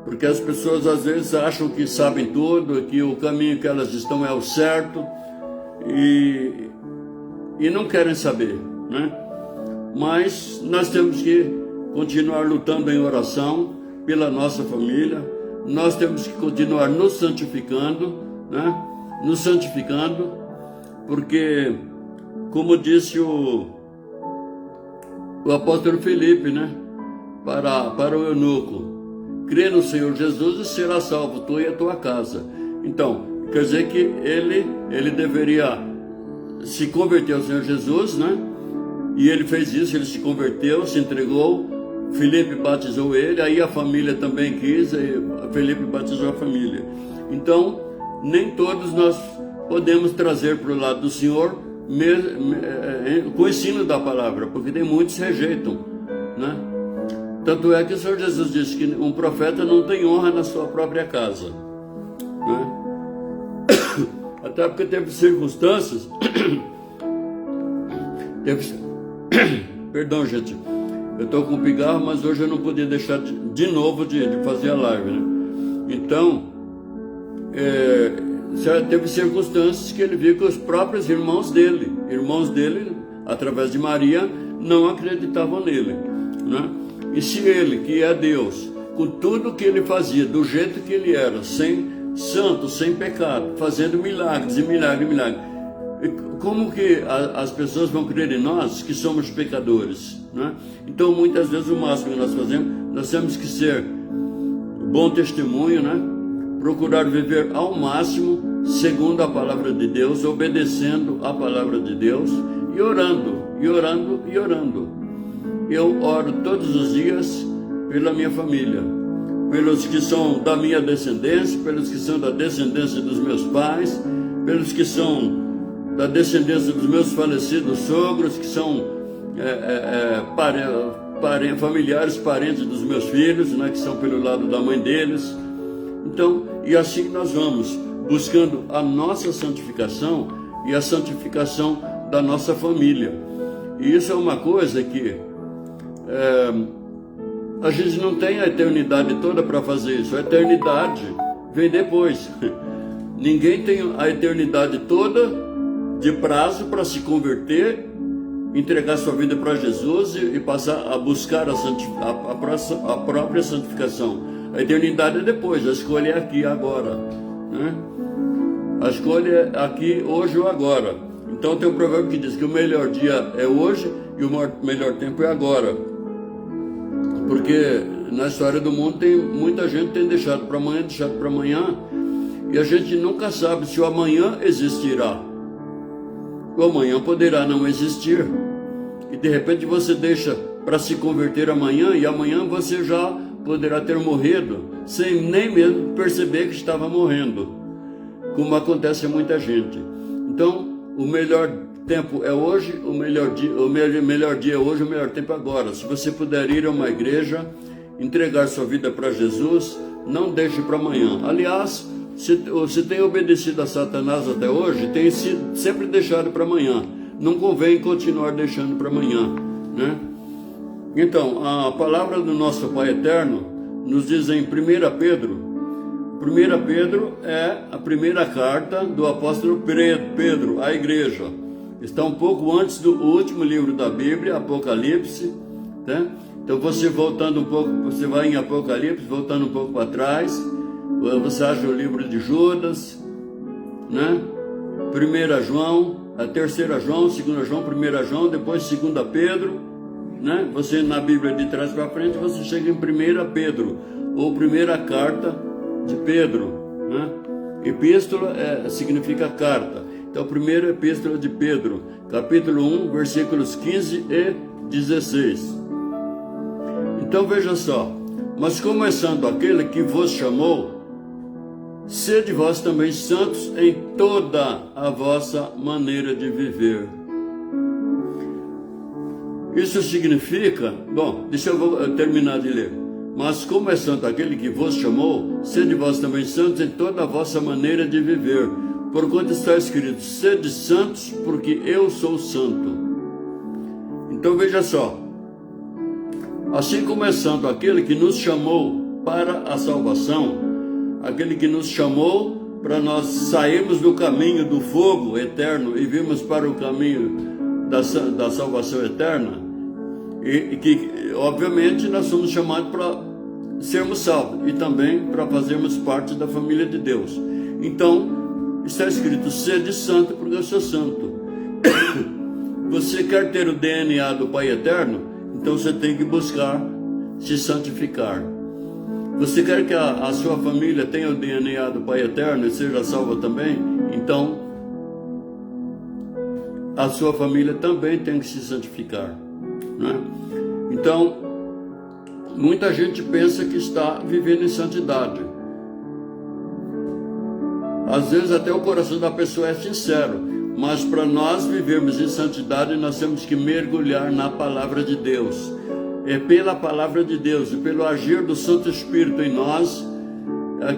Porque as pessoas às vezes acham que sabem tudo, que o caminho que elas estão é o certo, e não querem saber, né? Mas nós temos que continuar lutando em oração pela nossa família, nós temos que continuar nos santificando, né? Nos santificando, porque, como disse o apóstolo Filipe, né? Para o eunuco: crê no Senhor Jesus e será salvo, tu e a tua casa. Então, quer dizer que ele deveria se converter ao Senhor Jesus, né? E ele fez isso, ele se converteu, se entregou, Filipe batizou ele, aí a família também quis, e Filipe batizou a família. Então, nem todos nós podemos trazer para o lado do Senhor com o ensino da palavra, porque tem muitos que rejeitam, né? Tanto é que o Senhor Jesus disse que um profeta não tem honra na sua própria casa, né? Até porque teve circunstâncias perdão, gente, eu estou com pigarro, mas hoje eu não podia deixar de novo de fazer a live, né? Então, teve circunstâncias que ele viu que os próprios irmãos dele, através de Maria, não acreditavam nele, né? E se ele, que é Deus, com tudo que ele fazia, do jeito que ele era, santo, sem pecado, fazendo milagres e milagres, como que as pessoas vão crer em nós que somos pecadores, né? Então, muitas vezes, o máximo que nós fazemos, nós temos que ser bom testemunho, né? Procurar viver ao máximo segundo a palavra de Deus, obedecendo a palavra de Deus e orando. Eu oro todos os dias pela minha família, pelos que são da minha descendência, pelos que são da descendência dos meus pais, pelos que são da descendência dos meus falecidos sogros, que são familiares, parentes dos meus filhos, né, que são pelo lado da mãe deles. Então, e assim nós vamos buscando a nossa santificação e a santificação da nossa família. E isso é uma coisa que a gente não tem a eternidade toda para fazer isso. A eternidade vem depois. Ninguém tem a eternidade toda de prazo para se converter entregar sua vida para Jesus e passar a buscar a própria santificação. A eternidade é depois, a escolha é aqui, agora, né? A escolha é aqui, hoje ou agora. Então tem um provérbio que diz que o melhor dia é hoje e o melhor tempo é agora. Porque na história do mundo muita gente tem deixado para amanhã, e a gente nunca sabe se o amanhã existirá. O amanhã poderá não existir, e de repente você deixa para se converter amanhã, e amanhã você já poderá ter morrido, sem nem mesmo perceber que estava morrendo, como acontece a muita gente. Então, o melhor tempo é hoje, o melhor dia é hoje, o melhor tempo é agora. Se você puder ir a uma igreja, entregar sua vida para Jesus, não deixe para amanhã. Aliás, se tem obedecido a Satanás até hoje, tem sido sempre deixado para amanhã. Não convém continuar deixando para amanhã, né? Então, a palavra do nosso Pai Eterno nos diz em 1 Pedro. 1 Pedro é a primeira carta do apóstolo Pedro à igreja. Está um pouco antes do último livro da Bíblia, Apocalipse, né? Então você voltando um pouco, você vai em Apocalipse, voltando um pouco para trás, você acha o livro de Judas, né? 1 João, a 3 João, 2 João, 1 João, depois 2 Pedro, né? Você na Bíblia de trás para frente, você chega em 1 Pedro, ou primeira carta de Pedro, né? Epístola significa carta. Então, a primeira epístola de Pedro, capítulo 1, versículos 15 e 16. Então, veja só. Mas começando aquele que vos chamou, sede vós também santos em toda a vossa maneira de viver. Isso significa, bom, deixa eu terminar de ler. Mas como é santo aquele que vos chamou, sede vós também santos em toda a vossa maneira de viver. Porquanto está escrito, sede santos, porque eu sou santo. Então veja só, assim como é santo aquele que nos chamou para a salvação, aquele que nos chamou para nós sairmos do caminho do fogo eterno e virmos para o caminho da salvação eterna, e que obviamente nós somos chamados para sermos salvos e também para fazermos parte da família de Deus. Então está escrito, sede santo porque eu sou santo. Você quer ter o DNA do Pai Eterno? Então você tem que buscar se santificar. Você quer que a sua família tenha o DNA do Pai Eterno e seja salva também? Então a sua família também tem que se santificar, né? Então muita gente pensa que está vivendo em santidade. Às vezes até o coração da pessoa é sincero, mas para nós vivermos em santidade nós temos que mergulhar na palavra de Deus. É pela palavra de Deus e pelo agir do Santo Espírito em nós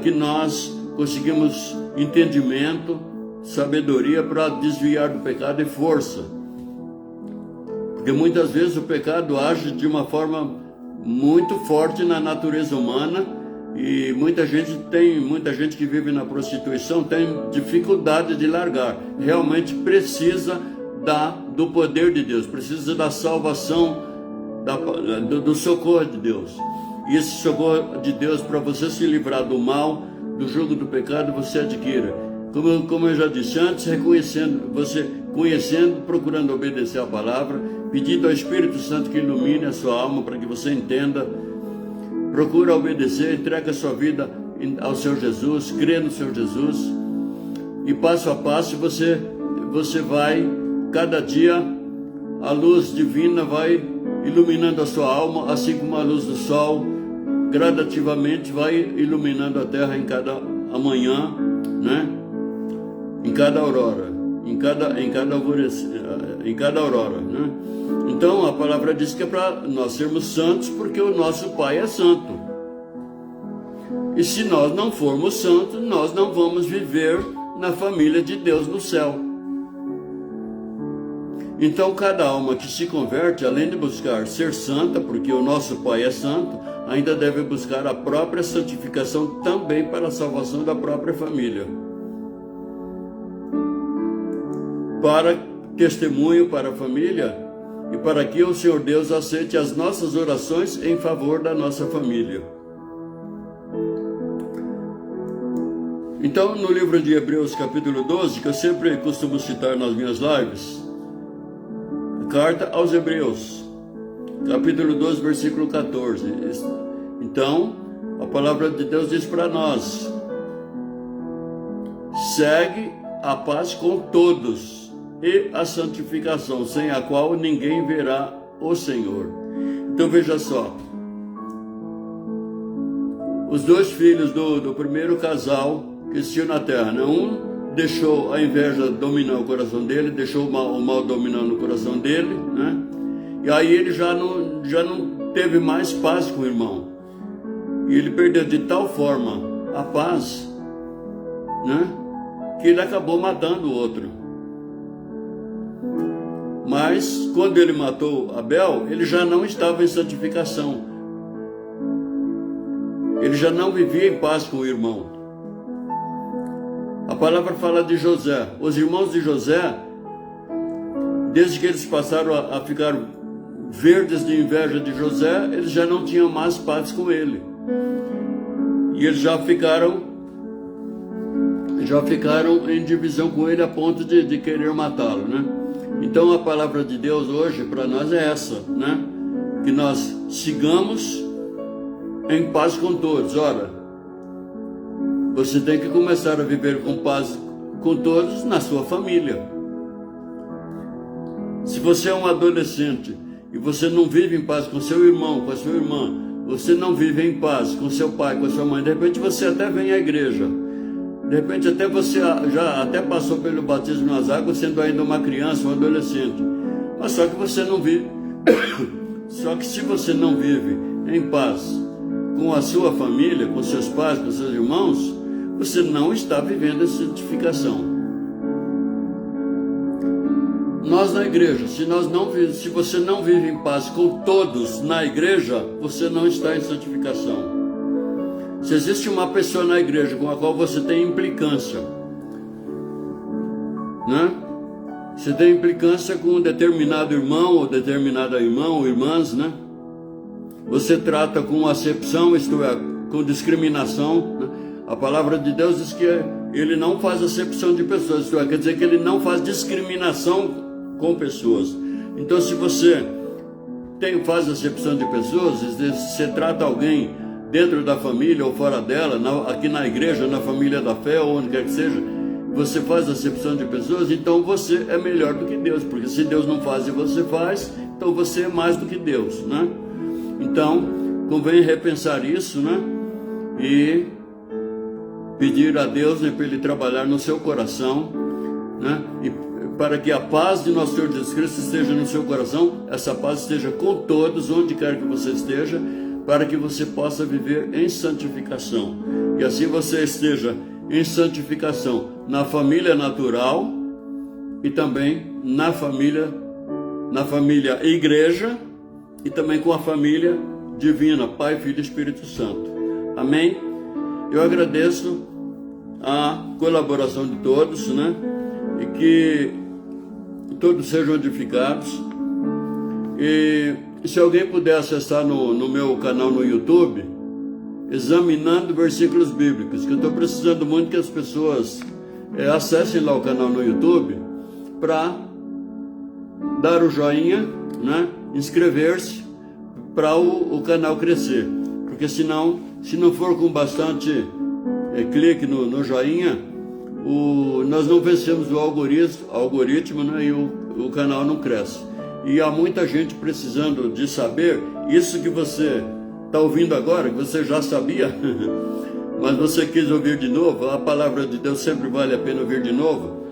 que nós conseguimos entendimento, sabedoria para desviar do pecado e força. Porque muitas vezes o pecado age de uma forma muito forte na natureza humana. E muita gente que vive na prostituição tem dificuldade de largar. Realmente precisa do poder de Deus, precisa da salvação, do socorro de Deus. E esse socorro de Deus, para você se livrar do mal, do jugo do pecado, você adquira. Como eu já disse antes, conhecendo, procurando obedecer a palavra, pedindo ao Espírito Santo que ilumine a sua alma para que você entenda. Procura obedecer, entrega a sua vida ao Senhor Jesus, crê no Senhor Jesus, e passo a passo você vai, cada dia, a luz divina vai iluminando a sua alma, assim como a luz do sol, gradativamente vai iluminando a terra em cada amanhã, né? Em cada aurora, em cada aurora, né? Então a palavra diz que é para nós sermos santos porque o nosso Pai é santo. E se nós não formos santos, nós não vamos viver na família de Deus no céu. Então cada alma que se converte, além de buscar ser santa, porque o nosso Pai é santo, ainda deve buscar a própria santificação também para a salvação da própria família. Para testemunho para a família, e para que o Senhor Deus aceite as nossas orações em favor da nossa família. Então, no livro de Hebreus, capítulo 12, que eu sempre costumo citar nas minhas lives, carta aos Hebreus, capítulo 12, versículo 14. Então, a palavra de Deus diz para nós: segue a paz com todos e a santificação, sem a qual ninguém verá o Senhor. Então veja só, os dois filhos do primeiro casal que existiu na terra, né? Um deixou a inveja dominar o coração dele, deixou o mal dominando o coração dele, né? E aí ele já não teve mais paz com o irmão. E ele perdeu de tal forma a paz, né, que ele acabou matando o outro. Mas quando ele matou Abel, ele já não estava em santificação. Ele já não vivia em paz com o irmão. A palavra fala de José. Os irmãos de José, desde que eles passaram a ficar verdes de inveja de José, eles já não tinham mais paz com ele. E eles já ficaram em divisão com ele a ponto de querer matá-lo, né? Então a palavra de Deus hoje para nós é essa, né? Que nós sigamos em paz com todos. Ora, você tem que começar a viver com paz com todos na sua família. Se você é um adolescente e você não vive em paz com seu irmão, com a sua irmã, você não vive em paz com seu pai, com a sua mãe, de repente você até vem à igreja, de repente até você já até passou pelo batismo nas águas, sendo ainda uma criança, um adolescente, mas só que você não vive, só que se você não vive em paz com a sua família, com seus pais, com seus irmãos, você não está vivendo essa santificação. Nós na igreja, se você não vive em paz com todos na igreja, você não está em santificação. Se existe uma pessoa na igreja com a qual você tem implicância, né? Você tem implicância com um determinado irmão ou determinada irmã ou irmãs, né? Você trata com acepção, isto é, com discriminação, né? A palavra de Deus diz que ele não faz acepção de pessoas, isto é, quer dizer que ele não faz discriminação com pessoas. Então, se você faz acepção de pessoas, você trata alguém dentro da família ou fora dela, aqui na igreja, na família da fé, ou onde quer que seja, você faz acepção de pessoas, então você é melhor do que Deus, porque se Deus não faz e você faz, então você é mais do que Deus, né? Então, convém repensar isso, né? E pedir a Deus, né, para Ele trabalhar no seu coração, né? E para que a paz de nosso Senhor Jesus Cristo esteja no seu coração, essa paz esteja com todos, onde quer que você esteja, para que você possa viver em santificação. E assim você esteja em santificação na família natural e também na família igreja e também com a família divina, Pai, Filho e Espírito Santo. Amém? Eu agradeço a colaboração de todos, né? E que todos sejam edificados. E se alguém puder acessar no meu canal no YouTube, Examinando Versículos Bíblicos, que eu estou precisando muito que as pessoas acessem lá o canal no YouTube para dar o joinha, né? Inscrever-se para o canal crescer, porque senão, se não for com bastante clique no joinha, nós não vencemos o algoritmo, né? E o canal não cresce. E há muita gente precisando de saber isso que você está ouvindo agora, que você já sabia, mas você quis ouvir de novo. A palavra de Deus sempre vale a pena ouvir de novo.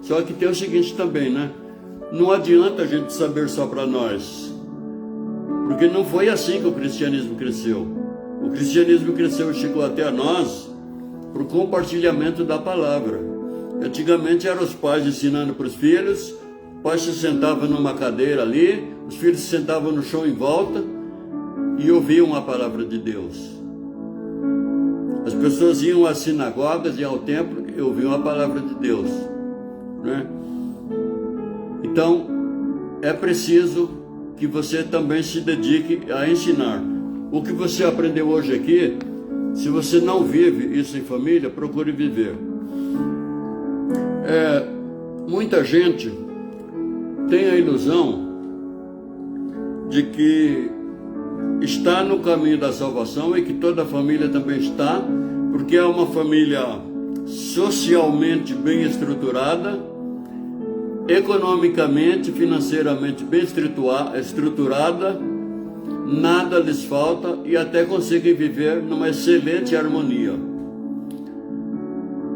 Só que tem o seguinte também, né? Não adianta a gente saber só para nós, porque não foi assim que o cristianismo cresceu. O cristianismo cresceu e chegou até nós por compartilhamento da palavra. Antigamente eram os pais ensinando para os filhos, o pai se sentava numa cadeira ali, os filhos se sentavam no chão em volta e ouviam a palavra de Deus. As pessoas iam às sinagogas e ao templo e ouviam a palavra de Deus, né? Então, é preciso que você também se dedique a ensinar. O que você aprendeu hoje aqui, se você não vive isso em família, procure viver. Muita gente tem a ilusão de que está no caminho da salvação e que toda a família também está, porque é uma família socialmente bem estruturada, economicamente, financeiramente bem estruturada, nada lhes falta e até conseguem viver numa excelente harmonia.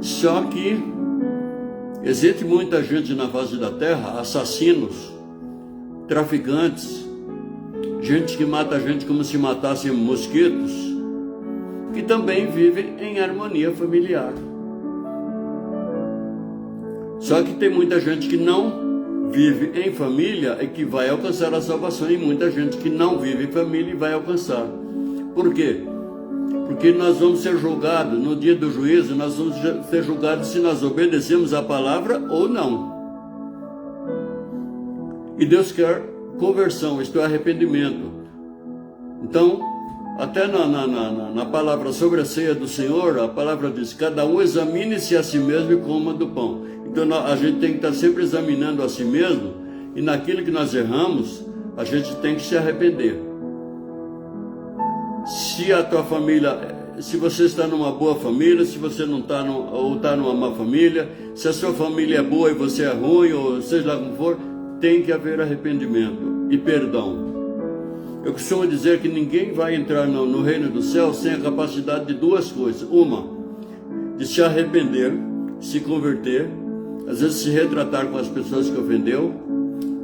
Só que existe muita gente na face da terra, assassinos, traficantes, gente que mata gente como se matassem mosquitos, que também vivem em harmonia familiar. Só que tem muita gente que não vive em família e que vai alcançar a salvação, e muita gente que não vive em família e vai alcançar. Por quê? Porque nós vamos ser julgados no dia do juízo, nós vamos ser julgados se nós obedecemos a palavra ou não. E Deus quer conversão, isto é, arrependimento. Então, até na palavra sobre a ceia do Senhor, a palavra diz: cada um examine-se a si mesmo e coma do pão. Então a gente tem que estar sempre examinando a si mesmo, e naquilo que nós erramos, a gente tem que se arrepender. Se a tua família, se você está numa boa família, se você não está ou está numa má família, se a sua família é boa e você é ruim, ou seja lá como for, tem que haver arrependimento e perdão. Eu costumo dizer que ninguém vai entrar no reino do céu sem a capacidade de duas coisas. Uma, de se arrepender, se converter, às vezes se retratar com as pessoas que ofendeu,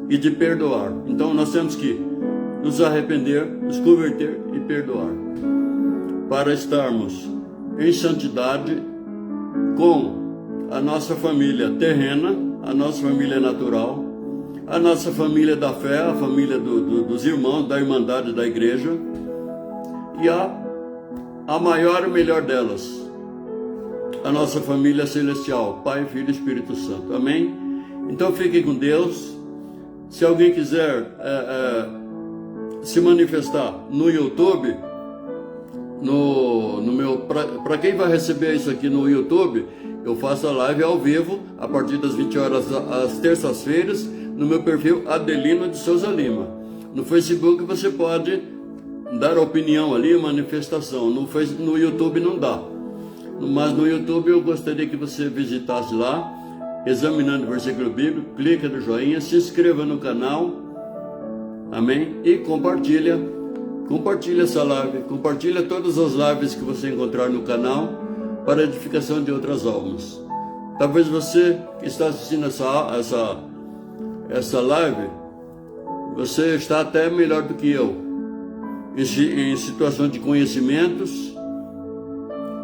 e de perdoar. Então nós temos que nos arrepender, nos converter e perdoar, para estarmos em santidade com a nossa família terrena, a nossa família natural, a nossa família da fé, a família dos irmãos, da irmandade da igreja, e a maior e melhor delas, a nossa família celestial, Pai, Filho e Espírito Santo. Amém? Então fiquem com Deus. Se alguém quiser se manifestar no YouTube, para quem vai receber isso aqui no YouTube, eu faço a live ao vivo a partir das 20 horas às terças-feiras no meu perfil Adelino de Souza Lima. No Facebook você pode dar opinião ali, manifestação. No YouTube não dá. Mas no YouTube eu gostaria que você visitasse lá, examinando o versículo bíblico, clica no joinha, se inscreva no canal, amém? E compartilha essa live, compartilha todas as lives que você encontrar no canal, para a edificação de outras almas. Talvez você que está assistindo essa live, você está até melhor do que eu, em situação de conhecimentos,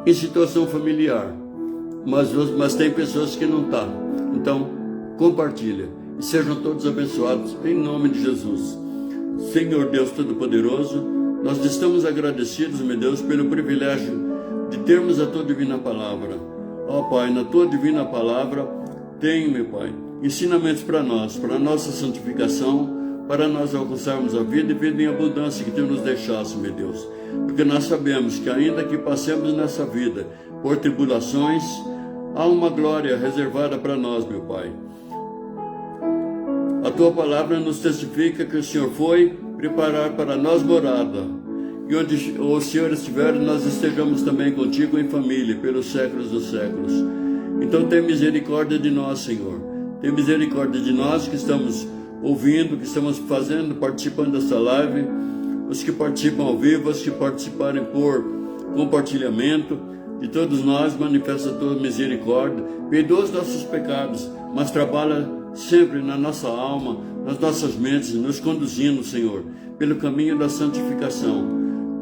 em situação familiar, mas tem pessoas que não estão. Então, compartilha, e sejam todos abençoados, em nome de Jesus. Senhor Deus Todo-Poderoso, nós estamos agradecidos, meu Deus, pelo privilégio de termos a Tua Divina Palavra. Ó Pai, na Tua Divina Palavra, tem, meu Pai, ensinamentos para nós, para a nossa santificação, para nós alcançarmos a vida e vida em abundância que Tu nos deixaste, meu Deus. Porque nós sabemos que ainda que passemos nessa vida por tribulações, há uma glória reservada para nós, meu Pai. A Tua Palavra nos testifica que o Senhor foi preparar para nós morada, e onde o Senhor estiver, nós estejamos também contigo em família, pelos séculos dos séculos. Então tem misericórdia de nós, Senhor. Tem misericórdia de nós que estamos ouvindo, que estamos participando dessa live, os que participam ao vivo, os que participarem por compartilhamento. De todos nós, manifesta a Tua misericórdia, perdoa os nossos pecados, mas trabalha sempre na nossa alma, nas nossas mentes, nos conduzindo, Senhor, pelo caminho da santificação.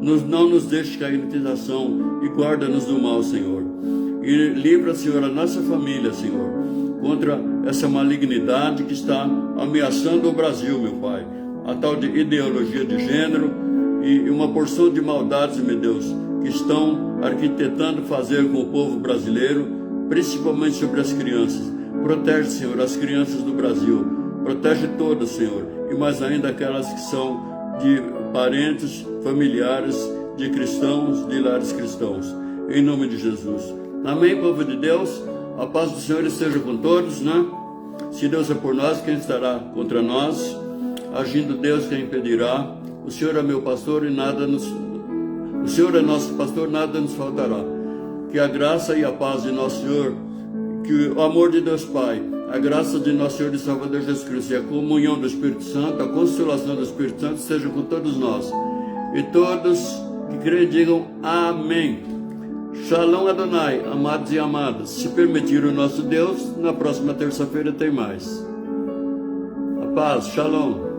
Não nos deixe cair em tentação e guarda-nos do mal, Senhor. E livra, Senhor, a nossa família, Senhor, contra essa malignidade que está ameaçando o Brasil, meu Pai. A tal de ideologia de gênero e uma porção de maldades, meu Deus, que estão arquitetando fazer com o povo brasileiro, principalmente sobre as crianças. Protege, Senhor, as crianças do Brasil. Protege todas, Senhor. e mais ainda aquelas que são de parentes, familiares, de cristãos, de lares cristãos. Em nome de Jesus. Amém, povo de Deus? A paz do Senhor esteja com todos, né? Se Deus é por nós, quem estará contra nós? Agindo Deus, quem impedirá? O Senhor é meu pastor e o Senhor é nosso pastor, nada nos faltará. Que a graça e a paz de nosso Senhor, que o amor de Deus Pai, a graça de nosso Senhor e Salvador Jesus Cristo e a comunhão do Espírito Santo, a consolação do Espírito Santo estejam com todos nós. E todos que creem digam amém. Shalom Adonai, amados e amadas. Se permitir o nosso Deus, na próxima terça-feira tem mais. A paz, shalom.